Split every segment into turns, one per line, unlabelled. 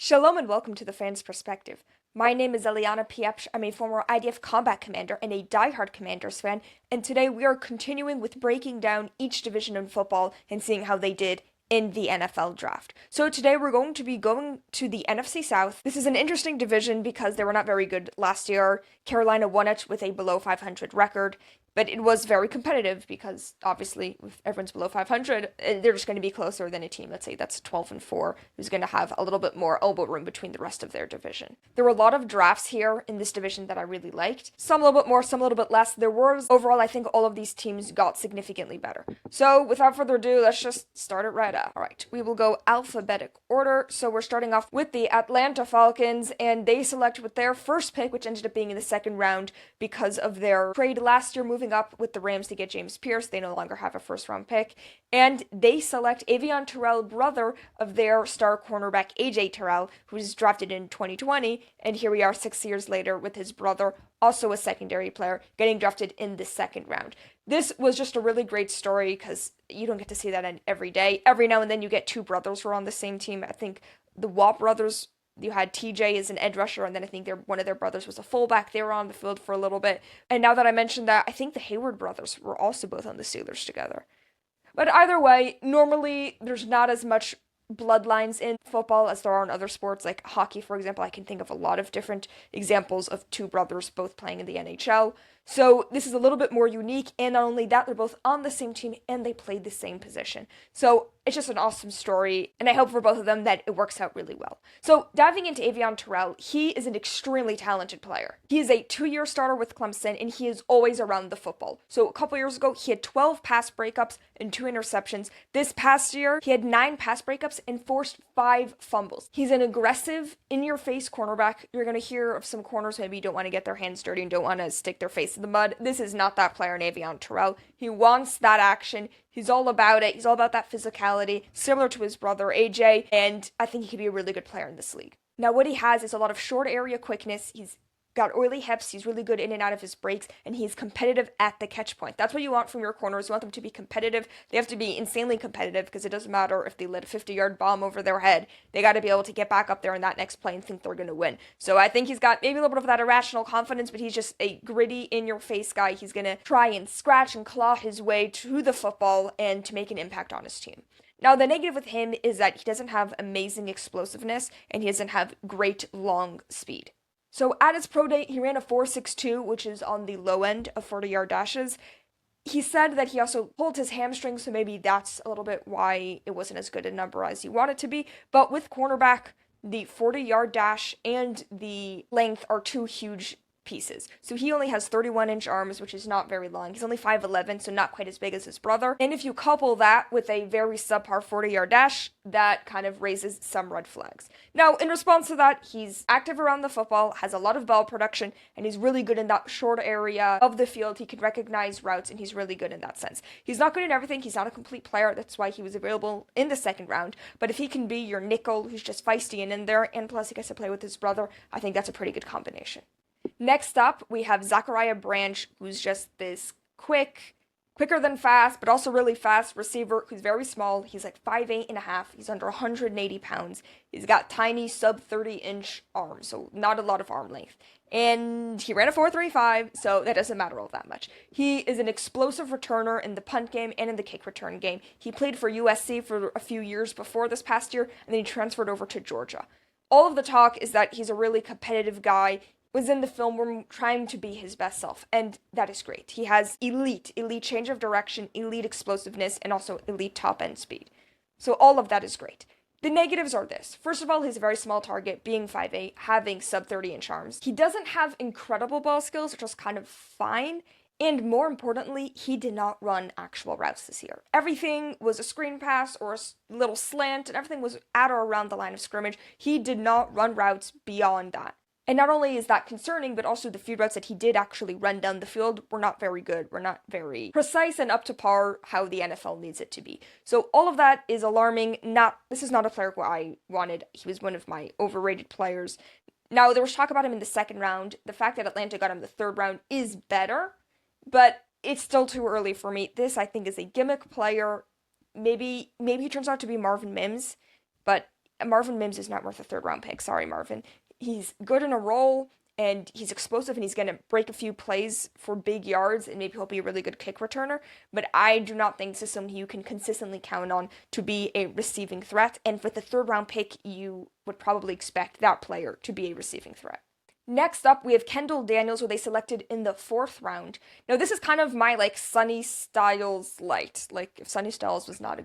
Shalom and welcome to the Fan's Perspective. My name is Eliana Piepsh. I'm a former IDF combat commander and a diehard Commanders fan, and today we are continuing with breaking down each division in football and seeing how they did in the NFL draft. So today we're going to be going to the NFC South. This is an interesting division because they were not very good last year. Carolina won it with a below 500 record. But it was very competitive because obviously if everyone's below 500, they're just going to be closer than a team, let's say that's 12-4, who's going to have a little bit more elbow room between the rest of their division. There were a lot of drafts here in this division that I really liked. Some a little bit more, some a little bit less. There was, overall, I think all of these teams got significantly better. So without further ado, let's just start it right up. All right, we will go alphabetic order. So we're starting off with the Atlanta Falcons, and they select with their first pick, which ended up being in the second round because of their trade last year, moving up with the Rams to get James Pierce. They no longer have a first-round pick. And they select Avion Terrell, brother of their star cornerback AJ Terrell, who was drafted in 2020. And here we are 6 years later with his brother, also a secondary player, getting drafted in the second round. This was just a really great story because you don't get to see that every day. Every now and then you get two brothers who are on the same team. I think the Watt brothers, you had TJ as an edge rusher, and then I think one of their brothers was a fullback. They were on the field for a little bit. And now that I mentioned that, I think the Hayward brothers were also both on the Steelers together. But either way, normally there's not as much bloodlines in football as there are in other sports, like hockey, for example. I can think of a lot of different examples of two brothers both playing in the NHL. So this is a little bit more unique, and not only that, they're both on the same team and they played the same position. So it's just an awesome story, and I hope for both of them that it works out really well. So diving into Avion Terrell, he is an extremely talented player. He is a 2-year starter with Clemson, and he is always around the football. So a couple years ago, he had 12 pass breakups and 2 interceptions. This past year, he had 9 pass breakups and forced 5 fumbles. He's an aggressive, in-your-face cornerback. You're going to hear of some corners who maybe don't want to get their hands dirty and don't want to stick their face in the mud. This is not that player in Avion Terrell. He wants that action. He's all about it. He's all about that physicality, similar to his brother AJ, and I think he could be a really good player in this league. Now, what he has is a lot of short area quickness. He's got oily hips. He's really good in and out of his breaks, and he's competitive at the catch point. That's what you want from your corners. You want them to be competitive. They have to be insanely competitive because it doesn't matter if they let a 50-yard bomb over their head. They got to be able to get back up there in that next play and think they're going to win. So I think he's got maybe a little bit of that irrational confidence, but he's just a gritty, in-your-face guy. He's going to try and scratch and claw his way to the football and to make an impact on his team. Now, the negative with him is that he doesn't have amazing explosiveness, and he doesn't have great long speed. So at his pro day, he ran a 4.62, which is on the low end of 40-yard dashes. He said that he also pulled his hamstring, so maybe that's a little bit why it wasn't as good a number as he wanted to be. But with cornerback, the 40-yard dash and the length are two huge pieces. So he only has 31-inch arms, which is not very long. He's only 5'11", so not quite as big as his brother. And if you couple that with a very subpar 40-yard dash, that kind of raises some red flags. Now, in response to that, he's active around the football, has a lot of ball production, and he's really good in that short area of the field. He can recognize routes, and he's really good in that sense. He's not good in everything. He's not a complete player. That's why he was available in the second round. But if he can be your nickel, who's just feisty and in there, and plus he gets to play with his brother, I think that's a pretty good combination. Next up, we have Zachariah Branch, who's just this quicker than fast, but also really fast receiver who's very small. He's like 5'8.5". He's under 180 pounds. He's got tiny sub 30-inch arms, so not a lot of arm length. And he ran a 4.35, so that doesn't matter all that much. He is an explosive returner in the punt game and in the kick return game. He played for USC for a few years before this past year, and then he transferred over to Georgia. All of the talk is that he's a really competitive guy. Was in the film room trying to be his best self, and that is great. He has elite change of direction, elite explosiveness, and also elite top-end speed. So all of that is great. The negatives are this. First of all, he's a very small target, being 5'8", having sub 30-inch arms. He doesn't have incredible ball skills, which is kind of fine, and more importantly, he did not run actual routes this year. Everything was a screen pass or a little slant, and everything was at or around the line of scrimmage. He did not run routes beyond that. And not only is that concerning, but also the few routes that he did actually run down the field were not very good, were not very precise and up to par how the NFL needs it to be. So all of that is alarming. This is not a player who I wanted. He was one of my overrated players. Now, there was talk about him in the second round. The fact that Atlanta got him in the third round is better, but it's still too early for me. This, I think, is a gimmick player. Maybe he turns out to be Marvin Mims, but Marvin Mims is not worth a third-round pick. Sorry, Marvin. He's good in a role, and he's explosive, and he's going to break a few plays for big yards, and maybe he'll be a really good kick returner. But I do not think this is someone you can consistently count on to be a receiving threat. And with the third-round pick, you would probably expect that player to be a receiving threat. Next up, we have Kendall Daniels, who they selected in the 4th round. Now, this is kind of my, Sonny Styles light. If Sonny Styles was not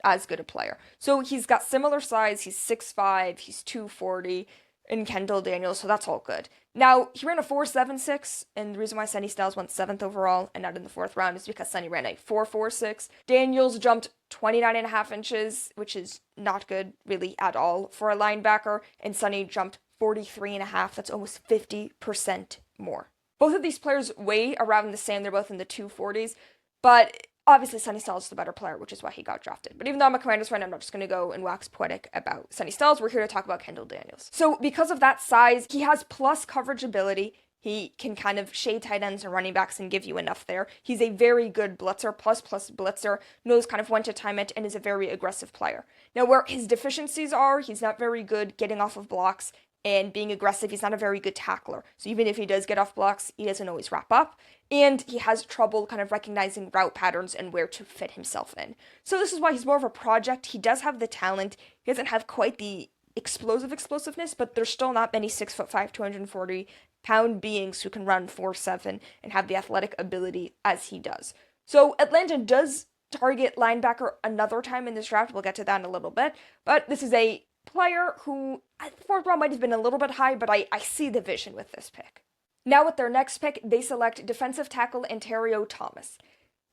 as good a player. So he's got similar size, he's 6'5", he's 240, in Kendall Daniels, so that's all good. Now, he ran a 4.76, and the reason why Sonny Styles went 7th overall and not in the 4th round is because Sonny ran a 4.46. Daniels jumped 29.5 inches, which is not good, really, at all for a linebacker, and Sonny jumped 43.5. That's almost 50% more. Both of these players weigh around the same. They're both in the 240s, but obviously Sonny Styles is the better player, which is why he got drafted. But even though I'm a Commanders fan, I'm not just going to go and wax poetic about Sonny Styles. We're here to talk about Kendall Daniels. So because of that size, he has plus coverage ability. He can kind of shade tight ends and running backs and give you enough there. He's a very good blitzer, plus blitzer, knows kind of when to time it, and is a very aggressive player. Now, where his deficiencies are, he's not very good getting off of blocks and being aggressive. He's not a very good tackler. So even if he does get off blocks, he doesn't always wrap up. And he has trouble kind of recognizing route patterns and where to fit himself in. So this is why he's more of a project. He does have the talent. He doesn't have quite the explosiveness, but there's still not many 6'5", 240-pound beings who can run 4.7 and have the athletic ability as he does. So Atlanta does target linebacker another time in this draft. We'll get to that in a little bit. But this is a player who, at the 4th round, might have been a little bit high, but I see the vision with this pick. Now with their next pick, they select defensive tackle Ontario Thomas.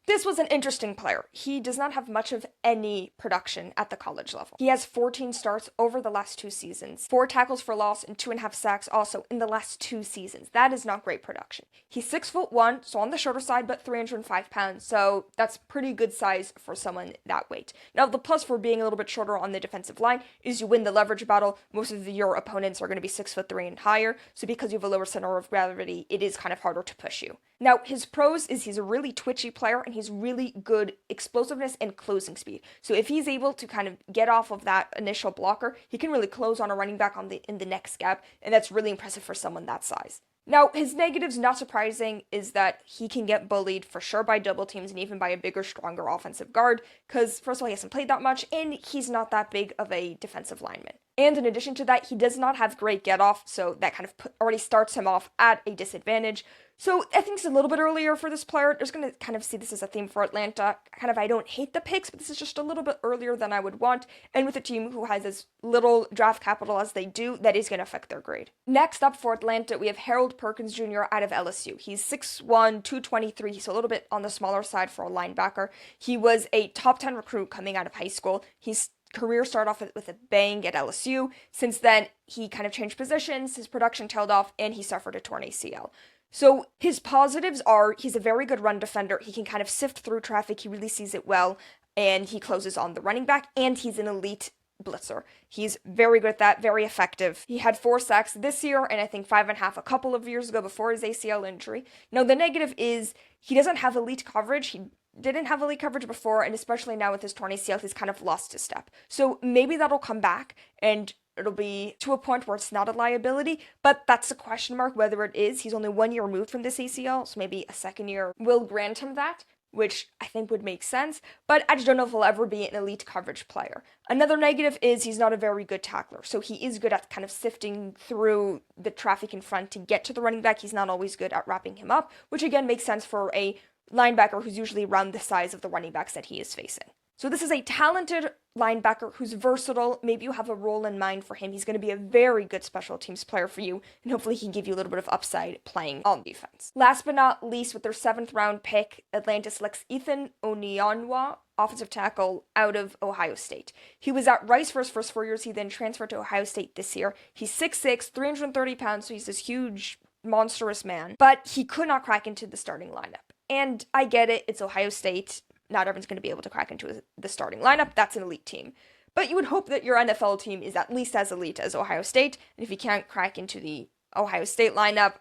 This was an interesting player. He does not have much of any production at the college level. He has 14 starts over the last 2 seasons, 4 tackles for loss, and 2.5 sacks also in the last 2 seasons. That is not great production. He's 6'1", so on the shorter side, but 305 pounds, so that's pretty good size for someone that weight. Now, the plus for being a little bit shorter on the defensive line is you win the leverage battle. Most of your opponents are going to be 6'3" and higher, so because you have a lower center of gravity, it is kind of harder to push you. Now, his pros is he's a really twitchy player, and he's really good explosiveness and closing speed. So if he's able to kind of get off of that initial blocker, he can really close on a running back in the next gap, and that's really impressive for someone that size. Now, his negatives, not surprising, is that he can get bullied for sure by double teams and even by a bigger, stronger offensive guard, because first of all, he hasn't played that much, and he's not that big of a defensive lineman. And in addition to that, he does not have great get-off, so that kind of already starts him off at a disadvantage. So I think it's a little bit earlier for this player. Just going to kind of see this as a theme for Atlanta. I don't hate the picks, but this is just a little bit earlier than I would want. And with a team who has as little draft capital as they do, that is going to affect their grade. Next up for Atlanta, we have Harold Perkins Jr. out of LSU. He's 6'1", 223. He's a little bit on the smaller side for a linebacker. He was a top 10 recruit coming out of high school. His career started off with a bang at LSU. Since then, he kind of changed positions, his production tailed off, and he suffered a torn ACL. So his positives are he's a very good run defender. He can kind of sift through traffic. He really sees it well, and he closes on the running back, and he's an elite blitzer. He's very good at that, very effective. He had 4 sacks this year, and I think 5.5 a couple of years ago before his ACL injury. Now, the negative is he doesn't have elite coverage. He didn't have elite coverage before, and especially now with his torn ACL, he's kind of lost his step. So maybe that'll come back, and it'll be to a point where it's not a liability, but that's a question mark whether it is. He's only 1 year removed from this ACL, so maybe a second year will grant him that, which I think would make sense, but I just don't know if he'll ever be an elite coverage player. Another negative is he's not a very good tackler, so he is good at kind of sifting through the traffic in front to get to the running back. He's not always good at wrapping him up, which again makes sense for a linebacker who's usually around the size of the running backs that he is facing. So this is a talented linebacker who's versatile. Maybe you have a role in mind for him. He's going to be a very good special teams player for you, and hopefully he can give you a little bit of upside playing on defense. Last but not least, with their 7th round pick, Atlanta selects Ethan Onyanwa, offensive tackle out of Ohio State. He was at Rice for his first 4 years. He then transferred to Ohio State this year. He's 6'6", 330 pounds, so he's this huge, monstrous man, but he could not crack into the starting lineup. And I get it, it's Ohio State. Not everyone's going to be able to crack into the starting lineup. That's an elite team. But you would hope that your NFL team is at least as elite as Ohio State. And if you can't crack into the Ohio State lineup,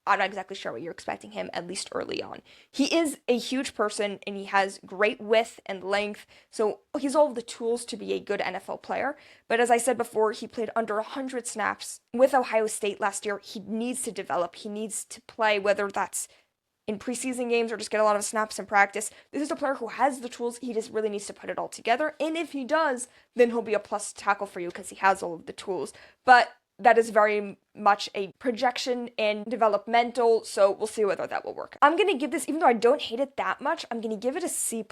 I'm not exactly sure what you're expecting him, at least early on. He is a huge person, and he has great width and length, so he's all of the tools to be a good NFL player. But as I said before, he played under 100 snaps with Ohio State last year. He needs to develop. He needs to play, whether that's in preseason games or just get a lot of snaps in practice. This is a player who has the tools. He just really needs to put it all together. And if he does, then he'll be a plus tackle for you because he has all of the tools. But that is very much a projection and developmental, so we'll see whether that will work. I'm going to give this, even though I don't hate it that much, I'm going to give it a C+.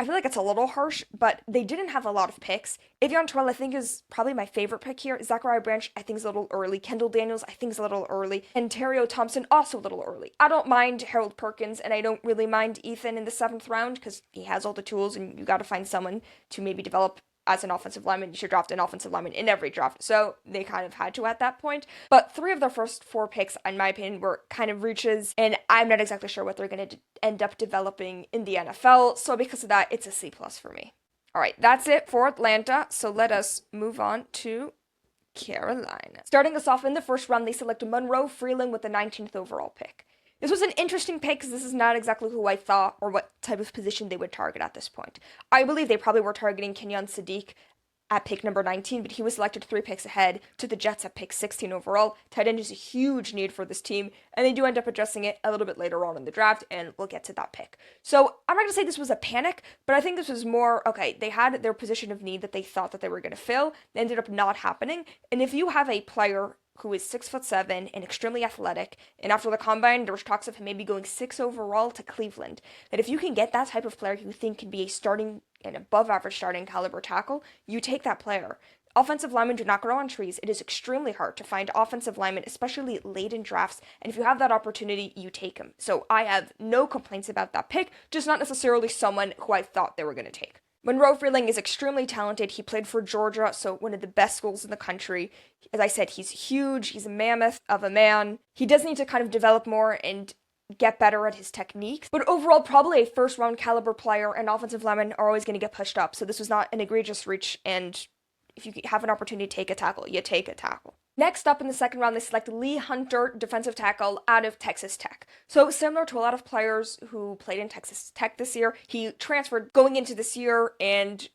I feel like it's a little harsh, but they didn't have a lot of picks. Avion Terrell, I think, is probably my favorite pick here. Zachariah Branch, I think, is a little early. Kendall Daniels, I think, is a little early. And Terrio Thompson, also a little early. I don't mind Harold Perkins, and I don't really mind Ethan in the 7th round, because he has all the tools, and you got to find someone to maybe develop as an offensive lineman. You should draft an offensive lineman in every draft, so they kind of had to at that point. But 3 of their first 4 picks, in my opinion, were kind of reaches, and I'm not exactly sure what they're going to end up developing in the NFL, so because of that, it's a C+ for me. Alright, that's it for Atlanta, so let us move on to Carolina. Starting us off in the first round, they select Monroe Freeland with the 19th overall pick. This was an interesting pick because this is not exactly who I thought or what type of position they would target at this point. I believe they probably were targeting Kenyon Sadiq at pick number 19, but he was selected 3 picks ahead to the Jets at pick 16 overall. Tight end is a huge need for this team, and they do end up addressing it a little bit later on in the draft, and we'll get to that pick. So I'm not going to say this was a panic, but I think this was more, okay, they had their position of need that they thought that they were going to fill. It ended up not happening, and if you have a player who is 6'7" and extremely athletic, and after the combine, there was talks of him maybe going 6 overall to Cleveland, that if you can get that type of player you think can be a starting and above average starting caliber tackle, you take that player. Offensive linemen do not grow on trees. It is extremely hard to find offensive linemen, especially late in drafts, and if you have that opportunity, you take them. So I have no complaints about that pick, just not necessarily someone who I thought they were going to take. Monroe Freeling is extremely talented. He played for Georgia, so one of the best schools in the country. As I said, he's huge. He's a mammoth of a man. He does need to kind of develop more and get better at his techniques. But overall, probably a first-round caliber player, and offensive linemen are always going to get pushed up. So this was not an egregious reach, and if you have an opportunity to take a tackle, you take a tackle. Next up in the second round, they select Lee Hunter, defensive tackle out of Texas Tech. So similar to a lot of players who played in Texas Tech this year, he transferred going into this year, and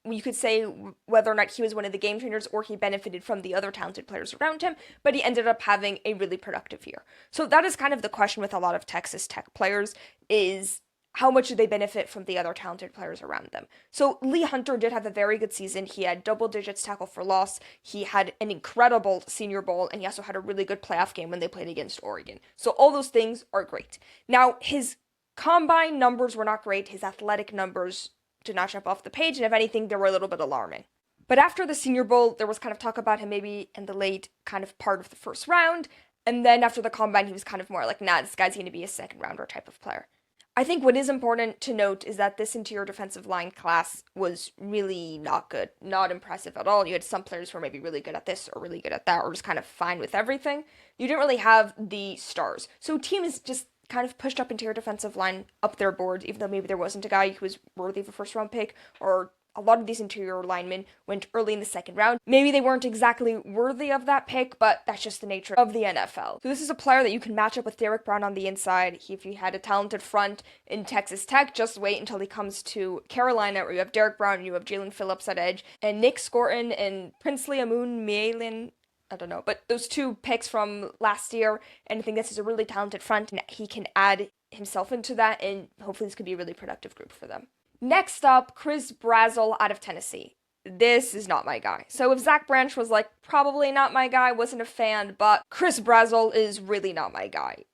you could say whether or not he was one of the game changers or he benefited from the other talented players around him, but he ended up having a really productive year. So that is kind of the question with a lot of Texas Tech players, is how much do they benefit from the other talented players around them? So Lee Hunter did have a very good season. He had double digits tackle for loss. He had an incredible Senior Bowl, and he also had a really good playoff game when they played against Oregon. So all those things are great. Now, his combine numbers were not great. His athletic numbers did not jump off the page, and if anything, they were a little bit alarming. But after the Senior Bowl, there was kind of talk about him maybe in the late kind of part of the first round, and then after the combine, he was kind of more like, nah, this guy's going to be a second rounder type of player. I think what is important to note is that this interior defensive line class was really not good, not impressive at all. You had some players who were maybe really good at this or really good at that or just kind of fine with everything. You didn't really have the stars. So teams just kind of pushed up interior defensive line up their board, even though maybe there wasn't a guy who was worthy of a first round pick, or a lot of these interior linemen went early in the second round. Maybe they weren't exactly worthy of that pick, but that's just the nature of the NFL. So this is a player that you can match up with Derrick Brown on the inside. If you had a talented front in Texas Tech, just wait until he comes to Carolina, where you have Derrick Brown and you have Jalen Phillips at edge, and Nick Scorton and Princely Amun Mielin. I don't know, but those 2 picks from last year, and I think this is a really talented front, and he can add himself into that, and hopefully this could be a really productive group for them. Next up, Chris Brazzell out of Tennessee. This is not my guy. So if Zach Branch was like, probably not my guy, wasn't a fan, but Chris Brazzell is really not my guy.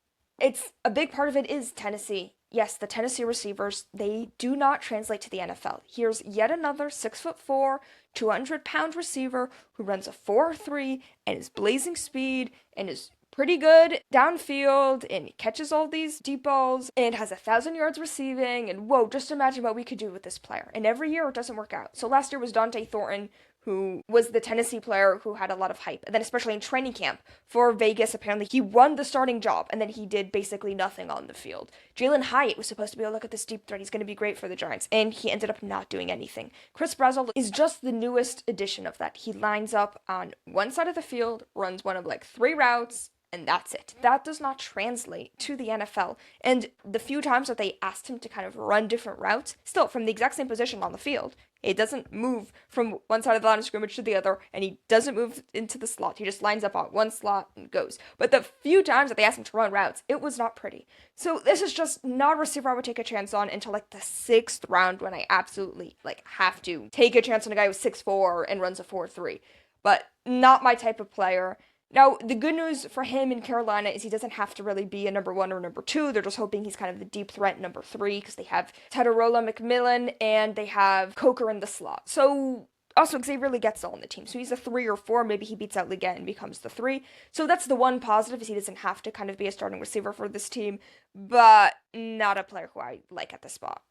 It's a big part of it is Tennessee. Yes, the Tennessee receivers, they do not translate to the NFL. Here's yet another 6'4", 200-pound receiver who runs a 4.3 and is blazing speed and is pretty good downfield and catches all these deep balls and has 1,000 yards receiving, and whoa, just imagine what we could do with this player. And every year it doesn't work out. So last year was Dante Thornton, who was the Tennessee player who had a lot of hype. And then especially in training camp for Vegas, apparently he won the starting job, and then he did basically nothing on the field. Jalen Hyatt was supposed to be, oh, look at this deep threat, he's going to be great for the Giants, and he ended up not doing anything. Chris Brazzell is just the newest edition of that. He lines up on one side of the field, runs one of like 3 routes, and that's it. That does not translate to the NFL. And the few times that they asked him to kind of run different routes, still from the exact same position on the field, it doesn't move from one side of the line of scrimmage to the other, and he doesn't move into the slot. He just lines up on one slot and goes. But the few times that they asked him to run routes, it was not pretty. So this is just not a receiver I would take a chance on until like the 6th round, when I absolutely have to take a chance on a guy who's 6'4" and runs a 4.3. But not my type of player. Now, the good news for him in Carolina is he doesn't have to really be a number 1 or number 2. They're just hoping he's kind of the deep threat number 3, because they have Tedorola McMillan and they have Coker in the slot. So, also, Xavier Leggett's all on the team. So he's a 3 or 4. Maybe he beats out Leggett and becomes the 3. So that's the one positive, is he doesn't have to kind of be a starting receiver for this team. But not a player who I like at the spot.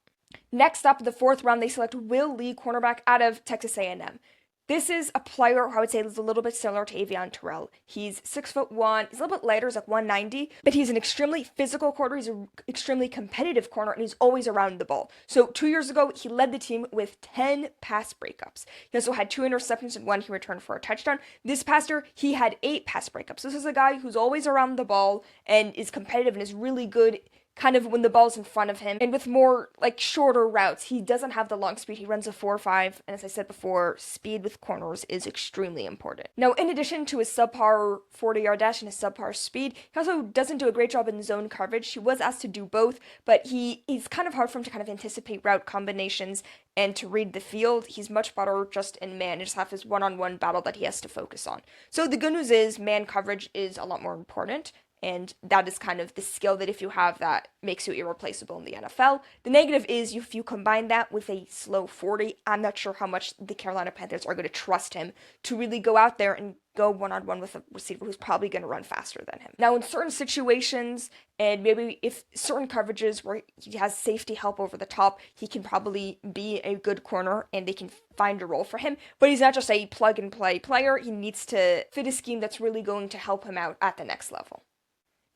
Next up, the 4th round, they select Will Lee, cornerback out of Texas A&M. This is a player who I would say is a little bit similar to Avion Terrell. He's 6'1", he's a little bit lighter, he's like 190, but he's an extremely physical corner, he's an extremely competitive corner, and he's always around the ball. So 2 years ago, he led the team with 10 pass breakups. He also had 2 interceptions and 1 he returned for a touchdown. This past year, he had 8 pass breakups. This is a guy who's always around the ball and is competitive and is really good kind of when the ball's in front of him, and with more shorter routes. He doesn't have the long speed. He runs a 4.5, and as I said before, speed with corners is extremely important. Now, in addition to his subpar 40-yard dash and his subpar speed, he also doesn't do a great job in zone coverage. He was asked to do both, but it's kind of hard for him to kind of anticipate route combinations and to read the field. He's much better just in man, and just have his one-on-one battle that he has to focus on. So the good news is man coverage is a lot more important, and that is kind of the skill that, if you have that, makes you irreplaceable in the NFL. The negative is if you combine that with a slow 40, I'm not sure how much the Carolina Panthers are going to trust him to really go out there and go one-on-one with a receiver who's probably going to run faster than him. Now, in certain situations, and maybe if certain coverages where he has safety help over the top, he can probably be a good corner and they can find a role for him. But he's not just a plug-and-play player. He needs to fit a scheme that's really going to help him out at the next level.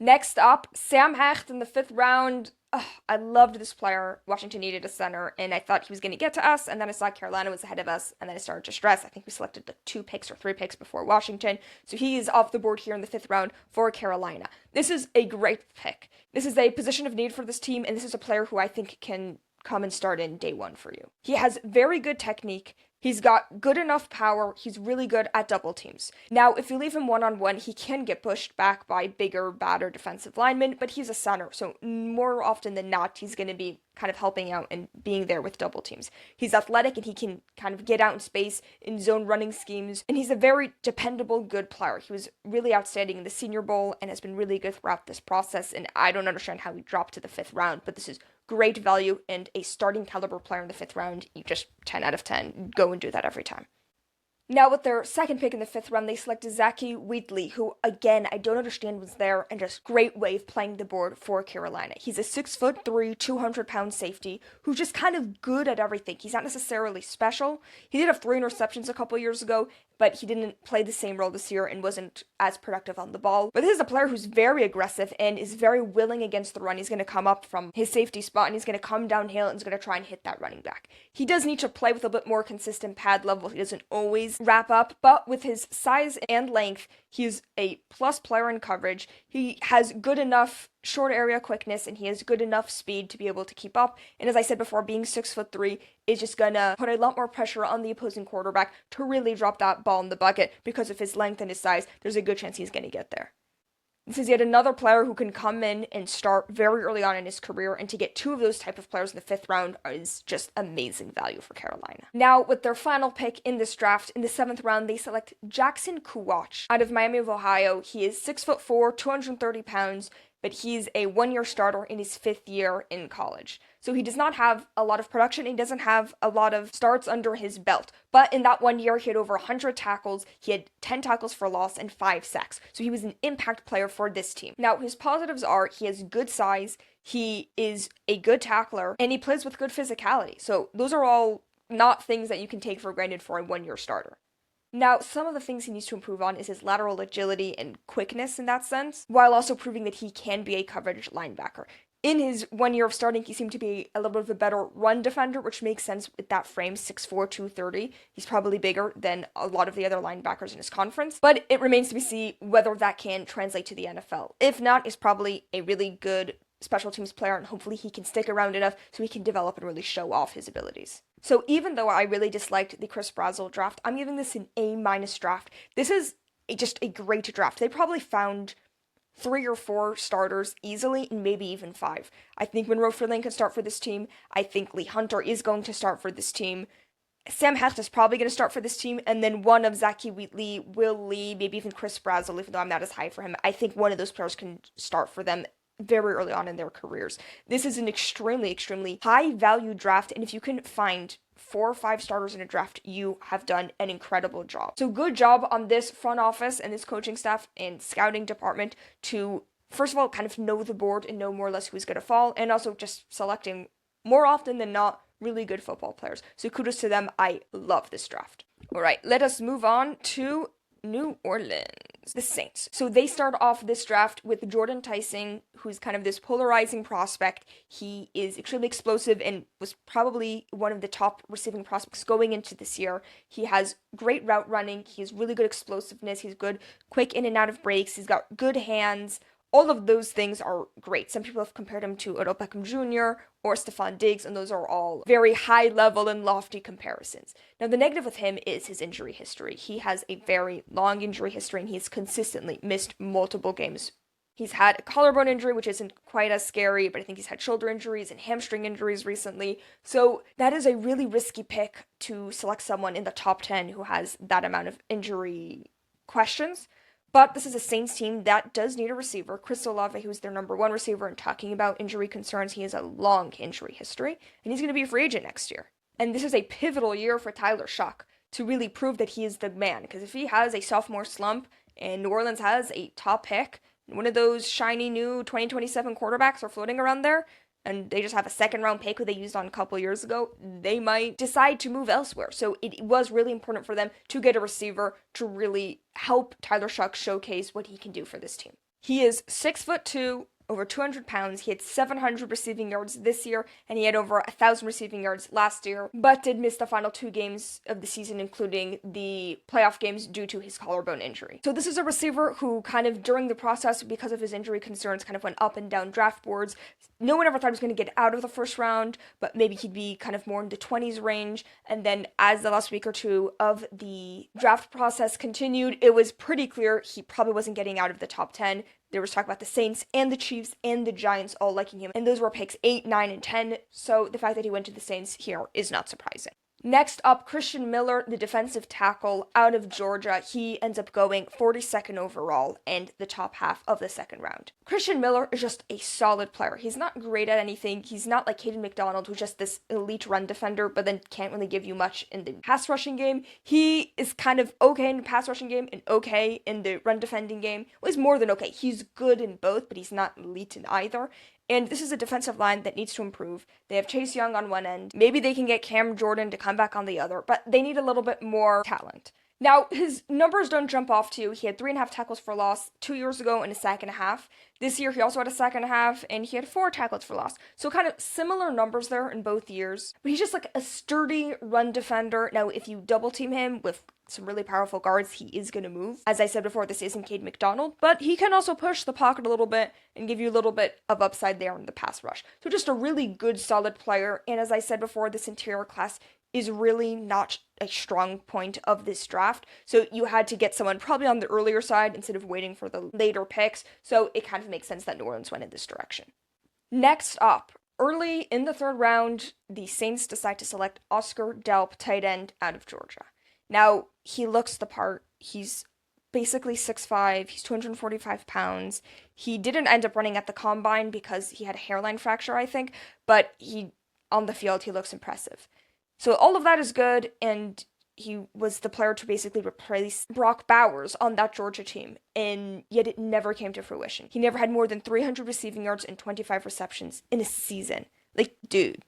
Next up, Sam Hecht in the 5th round. I loved this player. Washington needed a center, and I thought he was going to get to us, and then I saw Carolina was ahead of us, and then I started to stress. I think we selected 2 picks or 3 picks before Washington, so he is off the board here in the 5th round for Carolina. This is a great pick. This is a position of need for this team, and this is a player who I think can come and start in day 1 for you. He has very good technique. He's got good enough power. He's really good at double teams. Now, if you leave him one-on-one, he can get pushed back by bigger, badder defensive linemen, but he's a center, so more often than not, he's going to be kind of helping out and being there with double teams. He's athletic, and he can kind of get out in space in zone running schemes, and he's a very dependable, good player. He was really outstanding in the Senior Bowl and has been really good throughout this process, and I don't understand how he dropped to the 5th round, but this is great value and a starting caliber player in the 5th round. You just 10 out of 10. Go and do that every time. Now, with their 2nd pick in the 5th round, they selected Zachy Wheatley, who, again, I don't understand was there, and just great way of playing the board for Carolina. He's a 6'3", 200-pound safety who's just kind of good at everything. He's not necessarily special. He did have 3 interceptions a couple years ago, but he didn't play the same role this year and wasn't as productive on the ball. But this is a player who's very aggressive and is very willing against the run. He's going to come up from his safety spot, and he's going to come downhill and is going to try and hit that running back. He does need to play with a bit more consistent pad level. He doesn't always wrap up, but with his size and length, he's a plus player in coverage. He has good enough short area quickness, and he has good enough speed to be able to keep up. And as I said before, being 6'3" is just gonna put a lot more pressure on the opposing quarterback to really drop that ball in the bucket, because of his length and his size. There's a good chance he's gonna get there. This is yet another player who can come in and start very early on in his career, and to get 2 of those type of players in the 5th round is just amazing value for Carolina. Now, with their final pick in this draft, in the 7th round, they select Jackson Kuwach out of Miami of Ohio. He is 6'4", 230 pounds, but he's a 1-year starter in his 5th year in college. So he does not have a lot of production. He doesn't have a lot of starts under his belt. But in that 1 year, he had over 100 tackles. He had 10 tackles for loss and 5 sacks. So he was an impact player for this team. Now, his positives are he has good size, he is a good tackler, and he plays with good physicality. So those are all not things that you can take for granted for a 1-year starter. Now, some of the things he needs to improve on is his lateral agility and quickness in that sense, while also proving that he can be a coverage linebacker. In his 1 year of starting, he seemed to be a little bit of a better run defender, which makes sense with that frame, 6'4", 230. He's probably bigger than a lot of the other linebackers in his conference. But it remains to be seen whether that can translate to the NFL. If not, he's probably a really good special teams player, and hopefully he can stick around enough so he can develop and really show off his abilities. So even though I really disliked the Chris Brazzell draft, I'm giving this an A- draft. This is just a great draft. They probably found 3 or 4 starters easily, and maybe even 5. I think Monroe Freeland can start for this team. I think Lee Hunter is going to start for this team. Sam Hecht is probably going to start for this team, and then one of Zachy Wheatley, Will Lee, maybe even Chris Brazzell, even though I'm not as high for him. I think one of those players can start for them very early on in their careers. This is an extremely high-value draft, and if you can find 4 or 5 starters in a draft, you have done an incredible job. So good job on this front office and this coaching staff and scouting department to, first of all, kind of know the board and know more or less who's going to fall, and also just selecting more often than not really good football players. So kudos to them. I love this draft. All right, let us move on to New Orleans, the Saints. So they start off this draft with Jordan Tyson, who's kind of this polarizing prospect. He is extremely explosive and was probably one of the top receiving prospects going into this year. He has great route running. He has really good explosiveness. He's good, quick in and out of breaks. He's got good hands. All of those things are great. Some people have compared him to Odell Beckham Jr. or Stephon Diggs, and those are all very high level and lofty comparisons. Now, the negative with him is his injury history. He has a very long injury history, and he's consistently missed multiple games. He's had a collarbone injury, which isn't quite as scary, but I think he's had shoulder injuries and hamstring injuries recently. So that is a really risky pick to select someone in the top 10 who has that amount of injury questions. But this is a Saints team that does need a receiver. Chris Olave, who's their number 1 receiver, and talking about injury concerns, he has a long injury history, and he's going to be a free agent next year. And this is a pivotal year for Tyler Shough to really prove that he is the man, because if he has a sophomore slump and New Orleans has a top pick, one of those shiny new 2027 quarterbacks are floating around there, and they just have a second-round pick who they used on a couple years ago, they might decide to move elsewhere. So it was really important for them to get a receiver to really help Tyler Shough showcase what he can do for this team. He is 6'2", over 200 pounds. He had 700 receiving yards this year, and he had over 1,000 receiving yards last year, but did miss the final 2 games of the season, including the playoff games due to his collarbone injury. So this is a receiver who kind of, during the process, because of his injury concerns, kind of went up and down draft boards. No one ever thought he was going to get out of the first round, but maybe he'd be kind of more in the 20s range. And then as the last week or two of the draft process continued, it was pretty clear he probably wasn't getting out of the top 10. There was talk about the Saints and the Chiefs and the Giants all liking him, and those were picks 8, 9, and 10, so the fact that he went to the Saints here is not surprising. Next up, Christian Miller, the defensive tackle out of Georgia. He ends up going 42nd overall and the top half of the second round. Christian Miller is just a solid player. He's not great at anything. He's not like Hayden McDonald, who's just this elite run defender, but then can't really give you much in the pass rushing game. He is kind of okay in the pass rushing game and okay in the run defending game. Well, he's more than okay. He's good in both, but he's not elite in either. And this is a defensive line that needs to improve. They have Chase Young on one end. Maybe they can get Cam Jordan to come back on the other, but they need a little bit more talent. Now, his numbers don't jump off to you. He had 3.5 tackles for loss 2 years ago and a sack and a half. This year, he also had a sack and a half, and he had 4 tackles for loss. So kind of similar numbers there in both years. But he's just like a sturdy run defender. Now, if you double team him with some really powerful guards, he is going to move. As I said before, this isn't Cade McDonald, but he can also push the pocket a little bit and give you a little bit of upside there in the pass rush. So just a really good, solid player. And as I said before, this interior class is really not a strong point of this draft. So you had to get someone probably on the earlier side instead of waiting for the later picks. So it kind of makes sense that New Orleans went in this direction. Next up, early in the third round, the Saints decide to select Oscar Delp, tight end out of Georgia. Now, he looks the part. He's basically 6'5", he's 245 pounds. He didn't end up running at the combine because he had a hairline fracture, I think, but on the field, he looks impressive. So all of that is good, and he was the player to basically replace Brock Bowers on that Georgia team, and yet it never came to fruition. He never had more than 300 receiving yards and 25 receptions in a season. Like, dude,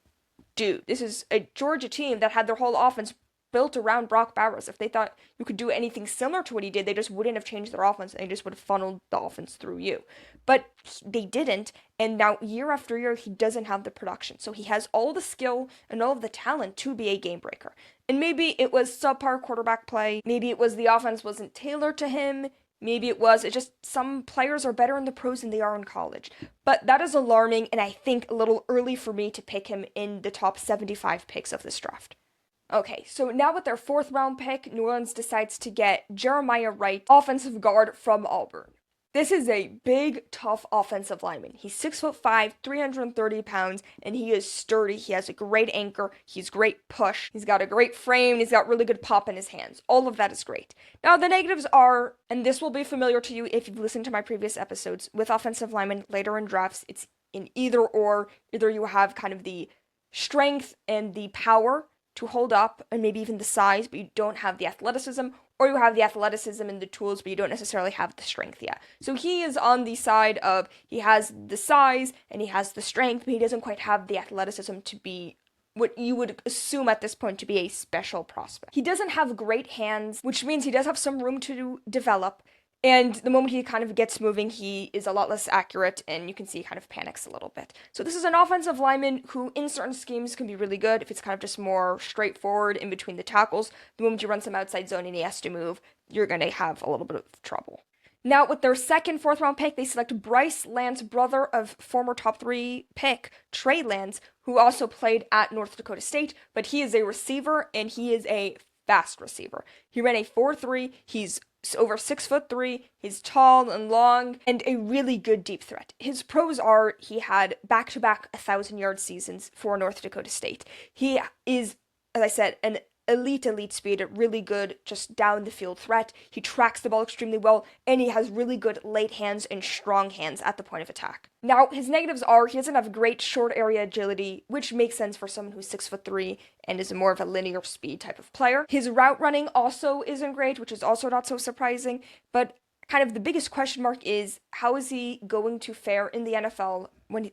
this is a Georgia team that had their whole offense built around Brock Bowers. If they thought you could do anything similar to what he did, they just wouldn't have changed their offense, and they just would have funneled the offense through you. But they didn't, and now year after year, he doesn't have the production. So he has all the skill and all of the talent to be a game breaker. And maybe it was subpar quarterback play. Maybe it was the offense wasn't tailored to him. Maybe it's just some players are better in the pros than they are in college. But that is alarming, and I think a little early for me to pick him in the top 75 picks of this draft. Okay, so now with their 4th round pick, New Orleans decides to get Jeremiah Wright, offensive guard from Auburn. This is a big, tough offensive lineman. He's 6'5", 330 pounds, and he is sturdy. He has a great anchor. He's great push. He's got a great frame, and he's got really good pop in his hands. All of that is great. Now, the negatives are, and this will be familiar to you if you've listened to my previous episodes, with offensive linemen later in drafts, it's in either or. Either you have kind of the strength and the power to hold up, and maybe even the size, but you don't have the athleticism, or you have the athleticism and the tools, but you don't necessarily have the strength yet. So he is on the side of, he has the size, and he has the strength, but he doesn't quite have the athleticism to be what you would assume at this point to be a special prospect. He doesn't have great hands, which means he does have some room to develop, and the moment he kind of gets moving, he is a lot less accurate, and you can see he kind of panics a little bit. So this is an offensive lineman who, in certain schemes, can be really good if it's kind of just more straightforward in between the tackles. The moment you run some outside zone and he has to move, you're going to have a little bit of trouble. Now, with their 2nd, 4th round pick, they select Bryce Lance, brother of former top 3 pick Trey Lance, who also played at North Dakota State, but he is a receiver, and he is a fast receiver. He ran a 4.3, he's over 6'3", he's tall and long, and a really good deep threat. His pros are, he had back-to-back 1,000-yard seasons for North Dakota State. He is, as I said, an elite speed, really good just down the field threat. He tracks the ball extremely well, and he has really good late hands and strong hands at the point of attack. Now, his negatives are he doesn't have great short area agility, which makes sense for someone who's 6'3" and is more of a linear speed type of player. His route running also isn't great, which is also not so surprising, but kind of the biggest question mark is how is he going to fare in the NFL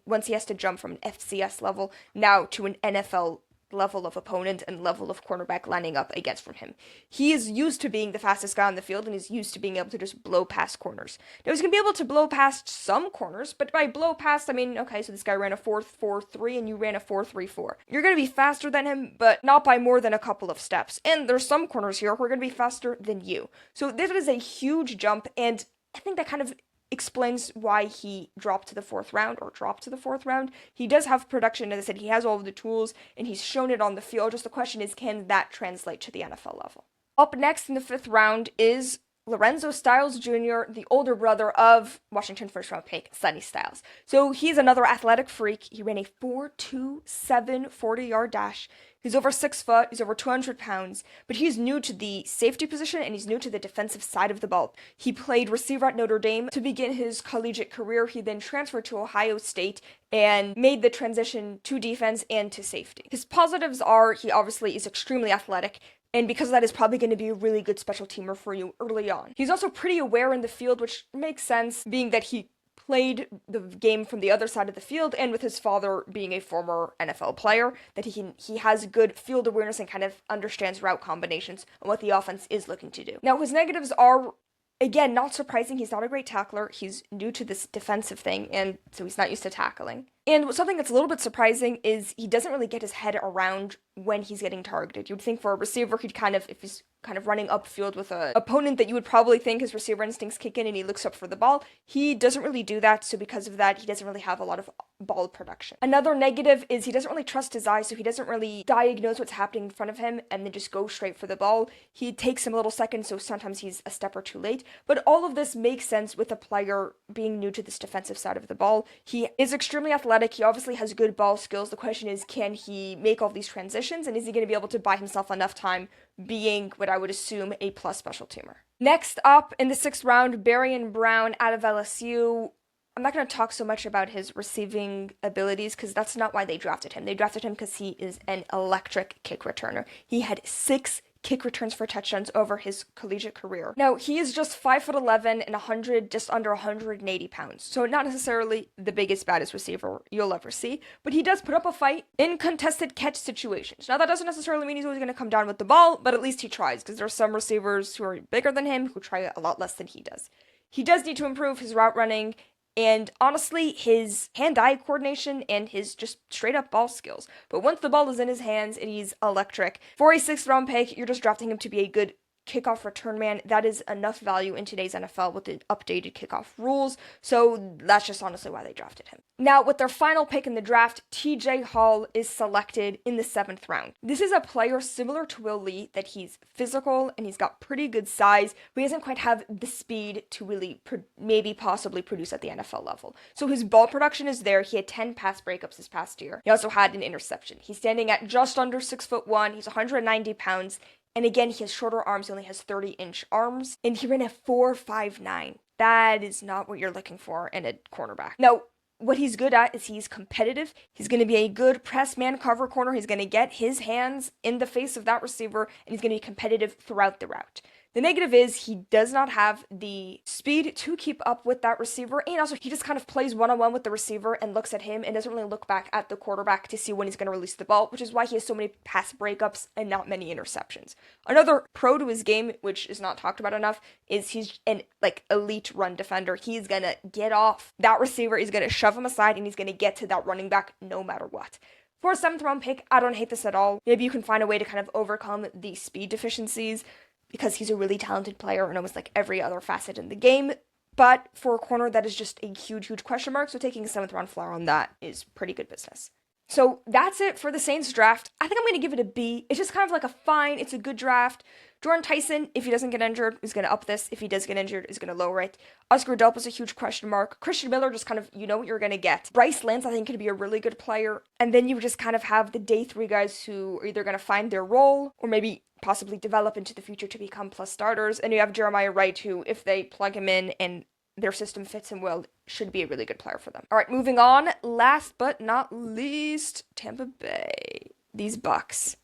once he has to jump from an FCS level now to an NFL level of opponent and level of cornerback lining up against from him. He is used to being the fastest guy on the field, and he's used to being able to just blow past corners. Now, he's going to be able to blow past some corners, but by blow past, I mean, okay, so this guy ran a 4.43 and you ran a 4.34. You're going to be faster than him, but not by more than a couple of steps. And there's some corners here who are going to be faster than you. So this is a huge jump, and I think that kind of explains why he dropped to the 4th round. He does have production, as I said, he has all of the tools, and he's shown it on the field. Just the question is, can that translate to the NFL level? Up next in the 5th round is Lorenzo Styles Jr., the older brother of Washington 1st round pick, Sonny Styles. So he's another athletic freak. He ran a 4.27 40-yard dash. He's over 6 foot, he's over 200 pounds, but he's new to the safety position and he's new to the defensive side of the ball. He played receiver at Notre Dame to begin his collegiate career. He then transferred to Ohio State and made the transition to defense and to safety. His positives are he obviously is extremely athletic, and because of that is probably going to be a really good special teamer for you early on. He's also pretty aware in the field, which makes sense, being that he played the game from the other side of the field, and with his father being a former NFL player, that he has good field awareness and kind of understands route combinations and what the offense is looking to do. Now, his negatives are, again, not surprising. He's not a great tackler. He's new to this defensive thing, and so he's not used to tackling. And something that's a little bit surprising is he doesn't really get his head around when he's getting targeted. You'd think for a receiver, he'd kind of, if he's kind of running upfield with an opponent that you would probably think his receiver instincts kick in and he looks up for the ball, he doesn't really do that, so because of that, he doesn't really have a lot of ball production. Another negative is he doesn't really trust his eyes, so he doesn't really diagnose what's happening in front of him and then just go straight for the ball. He takes him a little second, so sometimes he's a step or two late, but all of this makes sense with a player being new to this defensive side of the ball. He is extremely athletic, he obviously has good ball skills. The question is, can he make all these transitions, and is he going to be able to buy himself enough time being what I would assume a plus special teamer? Next up in the 6th round, Barian Brown out of LSU. I'm not going to talk so much about his receiving abilities because that's not why they drafted him. They drafted him because he is an electric kick returner. He had 6 kick returns for touchdowns over his collegiate career. Now, he is just 5'11" and just under 180 pounds. So not necessarily the biggest, baddest receiver you'll ever see, but he does put up a fight in contested catch situations. Now, that doesn't necessarily mean he's always going to come down with the ball, but at least he tries, because there are some receivers who are bigger than him who try a lot less than he does. He does need to improve his route running and honestly, his hand-eye coordination and his just straight-up ball skills. But once the ball is in his hands, and he's electric. For a 6th-round pick, you're just drafting him to be a good kickoff return man. That is enough value in today's NFL with the updated kickoff rules. So that's just honestly why they drafted him. Now, with their final pick in the draft, TJ Hall is selected in the 7th round. This is a player similar to Will Lee, that he's physical and he's got pretty good size, but he doesn't quite have the speed to really maybe possibly produce at the NFL level. So his ball production is there. He had 10 pass breakups this past year. He also had an interception. He's standing at just under 6'1". He's 190 pounds. And again, he has shorter arms. He only has 30-inch arms. And he ran a 4.59. That is not what you're looking for in a cornerback. Now, what he's good at is he's competitive. He's going to be a good press man cover corner. He's going to get his hands in the face of that receiver, and he's going to be competitive throughout the route. The negative is he does not have the speed to keep up with that receiver, and also he just kind of plays one-on-one with the receiver and looks at him and doesn't really look back at the quarterback to see when he's going to release the ball, which is why he has so many pass breakups and not many interceptions. Another pro to his game, which is not talked about enough, is he's an elite run defender. He's going to get off that receiver, he's going to shove him aside, and he's going to get to that running back no matter what. For a 7th-round pick, I don't hate this at all. Maybe you can find a way to kind of overcome the speed deficiencies, because he's a really talented player in almost every other facet in the game. But for a corner, that is just a huge, huge question mark, so taking a 7th-round flyer on that is pretty good business. So that's it for the Saints draft. I think I'm going to give it a B. It's just kind of a fine, it's a good draft. Jordan Tyson, if he doesn't get injured, is going to up this. If he does get injured, is going to lower it. Oscar Delp is a huge question mark. Christian Miller, just kind of, you know what you're going to get. Bryce Lance, I think, could be a really good player. And then you just kind of have the day 3 guys who are either going to find their role, or maybe possibly develop into the future to become plus starters. And you have Jeremiah Wright, who, if they plug him in and their system fits him well, should be a really good player for them. All right, moving on. Last but not least, Tampa Bay. These Bucs.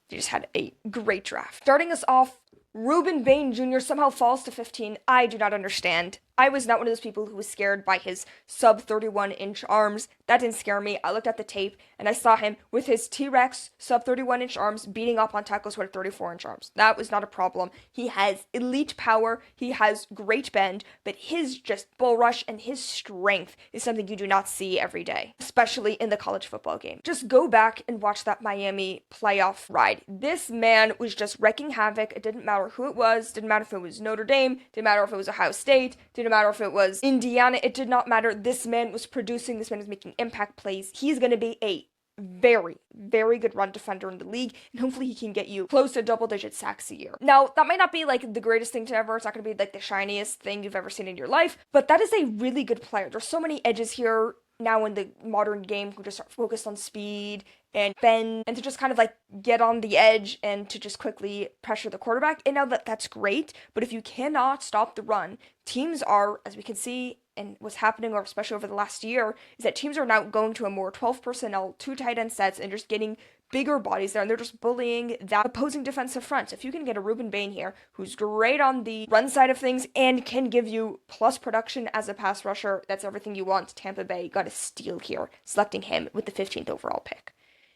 They just had a great draft. Starting us off, Reuben Bain Jr. somehow falls to 15. I do not understand. I was not one of those people who was scared by his sub 31-inch arms. That didn't scare me. I looked at the tape and I saw him with his T-Rex sub 31-inch arms beating up on tackles with 34-inch arms. That was not a problem. He has elite power. He has great bend, but his just bull rush and his strength is something you do not see every day, especially in the college football game. Just go back and watch that Miami playoff ride. This man was just wrecking havoc. It didn't matter who it was. Didn't matter if it was Notre Dame. Didn't matter if it was Ohio State. Didn't matter if it was Indiana. It did not matter. This man was producing. This man was making impact plays. He's going to be a very, very good run defender in the league, and hopefully he can get you close to double-digit sacks a year. Now, that might not be the greatest thing to ever. It's not going to be the shiniest thing you've ever seen in your life, but that is a really good player. There's so many edges here now in the modern game who just are focused on speed and bend and to just kind of get on the edge and to just quickly pressure the quarterback. And now that's great, but if you cannot stop the run, teams are, as we can see, and what's happening, or especially over the last year, is that teams are now going to a more 12 personnel, 2 tight end sets, and just getting bigger bodies there, and they're just bullying that opposing defensive front. So if you can get a Reuben Bain here, who's great on the run side of things, and can give you plus production as a pass rusher, that's everything you want. Tampa Bay got a steal here, selecting him with the 15th overall pick.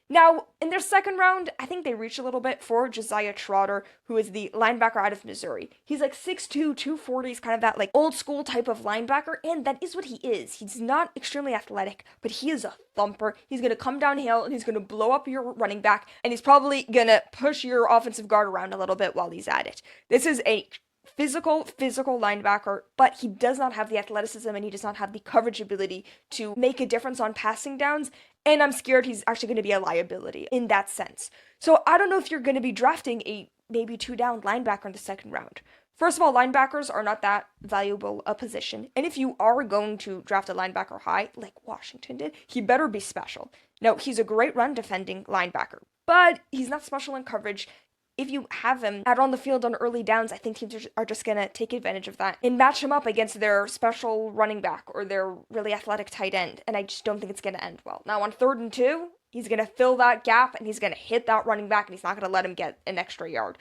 Now, in their second round, I think they reached a little bit for Josiah Trotter, who is the linebacker out of Missouri. He's 6'2", 240, he's kind of that old school type of linebacker, and that is what he is. He's not extremely athletic, but he is a thumper. He's going to come downhill, and he's going to blow up your running back, and he's probably going to push your offensive guard around a little bit while he's at it. This is a physical linebacker, but he does not have the athleticism and he does not have the coverage ability to make a difference on passing downs, and I'm scared he's actually going to be a liability in that sense. So I don't know if you're going to be drafting a maybe 2-down linebacker in the second round. First of all, linebackers are not that valuable a position, and if you are going to draft a linebacker high, like Washington did, he better be special. Now, he's a great run defending linebacker, but he's not special in coverage. If you have him out on the field on early downs, I think teams are just going to take advantage of that and match him up against their special running back or their really athletic tight end, and I just don't think it's going to end well. Now, on 3rd and 2, He's going to fill that gap, and he's going to hit that running back, and he's not going to let him get an extra yard.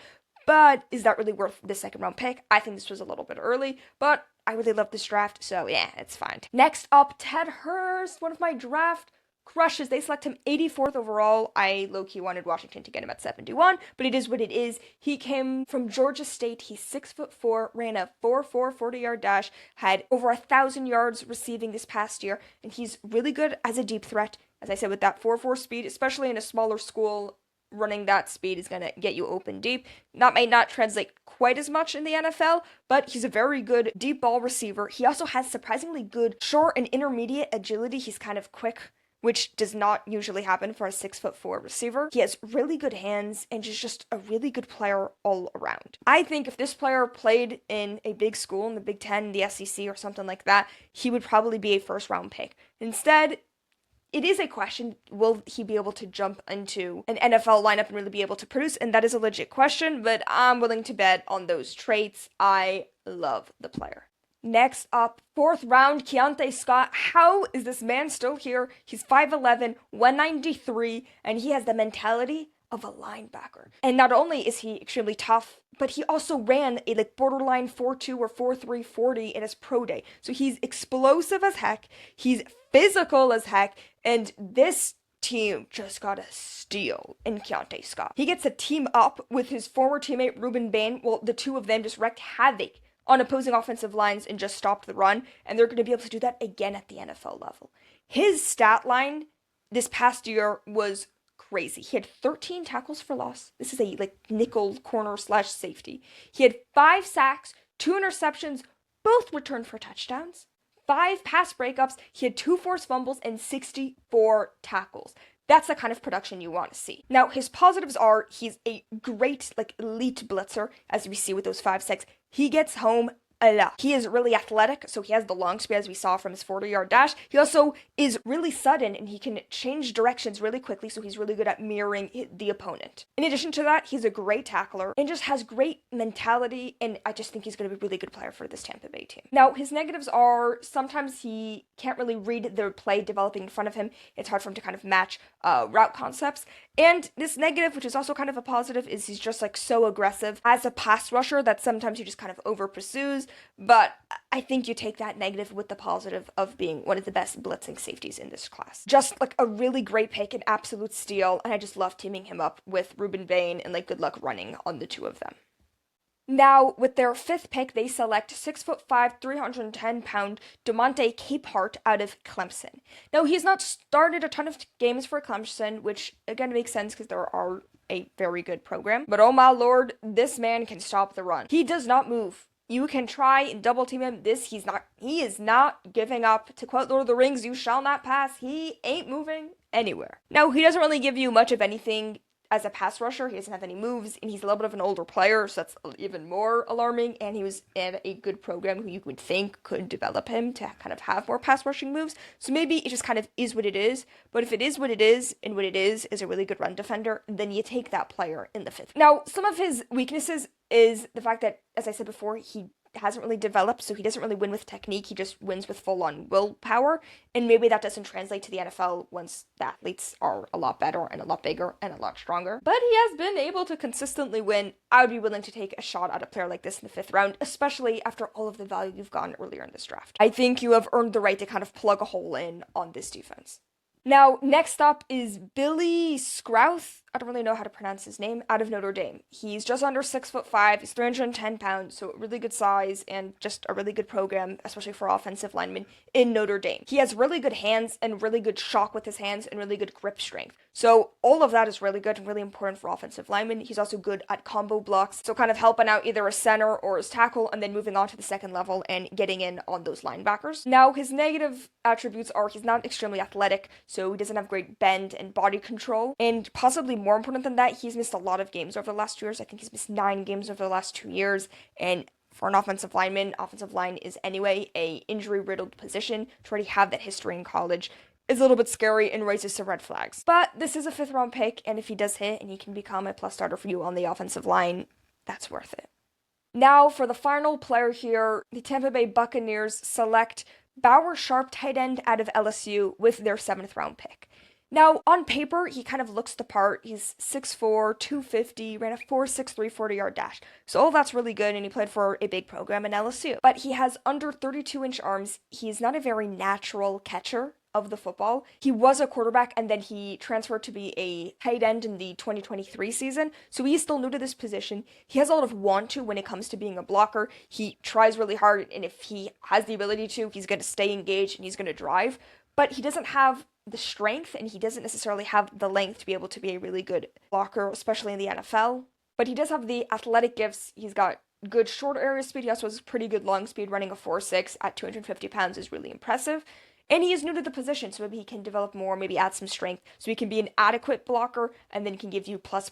But is that really worth the second round pick? I think this was a little bit early, but I really love this draft, so yeah, it's fine. Next up, Ted Hurst, one of my draft crushes. They select him 84th overall. I low-key wanted Washington to get him at 71, but it is what it is. He came from Georgia State. He's 6'4", ran a 4.4 40-yard dash, had over 1,000 yards receiving this past year, and he's really good as a deep threat. As I said, with that 4.4 speed, especially in a smaller school, running that speed is going to get you open deep. That may not translate quite as much in the NFL, but he's a very good deep ball receiver. He also has surprisingly good short and intermediate agility. He's kind of quick, which does not usually happen for a 6'4" receiver. He has really good hands and is just a really good player all around. I think if this player played in a big school in the Big Ten, the SEC, or something like that, he would probably be a first-round pick. Instead, it is a question, will he be able to jump into an NFL lineup and really be able to produce? And that is a legit question, but I'm willing to bet on those traits. I love the player. Next up, 4th round, Keontae Scott. How is this man still here? He's 5'11", 193, and he has the mentality of a linebacker. And not only is he extremely tough, but he also ran a borderline 4.2 or 4.3 40 in his pro day. So he's explosive as heck, he's physical as heck, and this team just got a steal in Keontae Scott. He gets to team up with his former teammate Ruben Bain. Well, the two of them just wreaked havoc on opposing offensive lines and just stopped the run, and they're going to be able to do that again at the NFL level. His stat line this past year was crazy. He had 13 tackles for loss. This is a nickel corner / safety. He had 5 sacks, 2 interceptions, both returned for touchdowns, 5 pass breakups. He had 2 forced fumbles and 64 tackles. That's the kind of production you want to see. Now, his positives are he's a great, elite blitzer, as we see with those 5 sacks. He gets home a lot. He is really athletic, so he has the long speed, as we saw from his 40-yard dash. He also is really sudden, and he can change directions really quickly, so he's really good at mirroring the opponent. In addition to that, he's a great tackler, and just has great mentality, and I just think he's going to be a really good player for this Tampa Bay team. Now, his negatives are sometimes he can't really read the play developing in front of him. It's hard for him to kind of match route concepts. And this negative, which is also kind of a positive, is he's just so aggressive as a pass rusher that sometimes he just kind of over pursues. But I think you take that negative with the positive of being one of the best blitzing safeties in this class. Just a really great pick, an absolute steal, and I just love teaming him up with Ruben Bain, and good luck running on the two of them. Now, with their 5th pick, they select 6'5", 310-pound DeMonte Capehart out of Clemson. Now, he's not started a ton of games for Clemson, which, again, makes sense because there are a very good program. But oh my lord, this man can stop the run. He does not move. You can try and double team him. He is not giving up. To quote Lord of the Rings, you shall not pass. He ain't moving anywhere. Now, he doesn't really give you much of anything as a pass rusher. He doesn't have any moves, and he's a little bit of an older player, so that's even more alarming. And he was in a good program who you would think could develop him to kind of have more pass rushing moves. So maybe it just kind of is what it is. But if it is what it is, and what it is a really good run defender, then you take that player in the 5th. Now, some of his weaknesses is the fact that, as I said before, he hasn't really developed, so he doesn't really win with technique. He just wins with full-on willpower, and maybe that doesn't translate to the NFL once the athletes are a lot better and a lot bigger and a lot stronger. But he has been able to consistently win. I would be willing to take a shot at a player like this in the 5th round, especially after all of the value you've gotten earlier in this draft. I think you have earned the right to kind of plug a hole in on this defense. Now, next up is Billy Scrouth. I don't really know how to pronounce his name, out of Notre Dame. He's just under 6'5", he's 310 pounds, so really good size and just a really good program, especially for offensive linemen in Notre Dame. He has really good hands and really good shock with his hands and really good grip strength. So all of that is really good and really important for offensive linemen. He's also good at combo blocks, so kind of helping out either a center or his tackle and then moving on to the second level and getting in on those linebackers. Now, his negative attributes are he's not extremely athletic, so he doesn't have great bend and body control, and possibly more important than that, he's missed a lot of games over the last 2 years. I think he's missed 9 games over the last 2 years, and for an offensive lineman, offensive line is anyway a injury-riddled position. To already have that history in college is a little bit scary and raises some red flags. But this is a 5th round pick, and if he does hit and he can become a plus starter for you on the offensive line, that's worth it. Now, for the final player here, the Tampa Bay Buccaneers select Bauer Sharp, tight end out of LSU, with their 7th round pick. Now, on paper, he kind of looks the part. He's 6'4", 250, ran a 4.63 40-yard dash. So all that's really good, and he played for a big program in LSU. But he has under 32-inch arms. He's not a very natural catcher of the football. He was a quarterback, and then he transferred to be a tight end in the 2023 season. So he's still new to this position. He has a lot of want to when it comes to being a blocker. He tries really hard, and if he has the ability to, he's going to stay engaged and he's going to drive. But he doesn't have the strength, and he doesn't necessarily have the length to be able to be a really good blocker, especially in the NFL. But he does have the athletic gifts. He's got good short area speed. He also has pretty good long speed. Running a 4.6 at 250 pounds is really impressive. And he is new to the position, so maybe he can develop more, maybe add some strength, so he can be an adequate blocker, and then can give you plus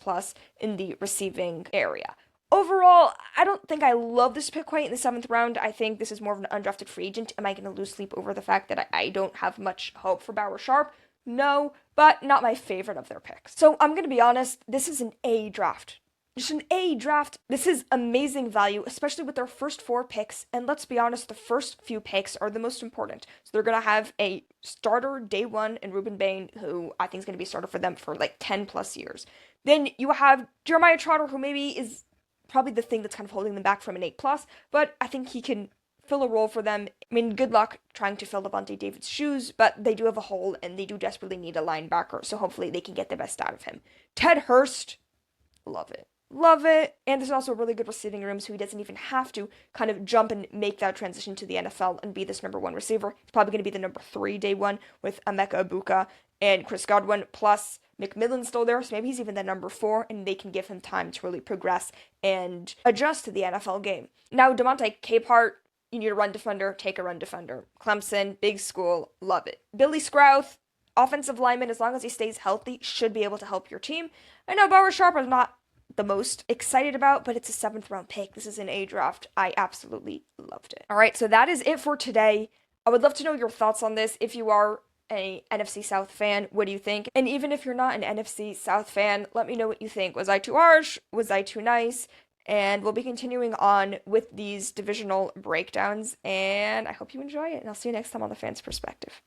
in the receiving area. Overall, I don't think I love this pick quite in the 7th round. I think this is more of an undrafted free agent. Am I going to lose sleep over the fact that I don't have much hope for Bauer Sharp? No, but not my favorite of their picks. So I'm going to be honest, this is an A draft. Just an A draft. This is amazing value, especially with their first 4 picks. And let's be honest, the first few picks are the most important. So they're going to have a starter day 1 in Ruben Bain, who I think is going to be a starter for them for like 10 plus years. Then you have Jeremiah Trotter, who maybe is probably the thing that's kind of holding them back from an 8 plus, but I think he can fill a role for them. I mean, good luck trying to fill Levante David's shoes, but they do have a hole, and they do desperately need a linebacker, so hopefully they can get the best out of him. Ted Hurst, love it. Love it. And there's also a really good receiving room, so he doesn't even have to kind of jump and make that transition to the NFL and be this number 1 receiver. He's probably going to be the number 3 day 1 with Emeka Ibuka and Chris Godwin, plus McMillan's still there, so maybe he's even the number 4, and they can give him time to really progress and adjust to the NFL game. Now, DeMonte Capehart, you need a run defender, take a run defender. Clemson, big school, love it. Billy Scrouth, offensive lineman, as long as he stays healthy, should be able to help your team. I know Bauer Sharp is not the most excited about, but it's a 7th round pick. This is an A draft. I absolutely loved it. All right, so that is it for today. I would love to know your thoughts on this. If you are a NFC South fan, what do you think? And even if you're not an NFC South fan, let me know what you think. Was I too harsh? Was I too nice? And we'll be continuing on with these divisional breakdowns, and I hope you enjoy it, and I'll see you next time on The Fan's Perspective.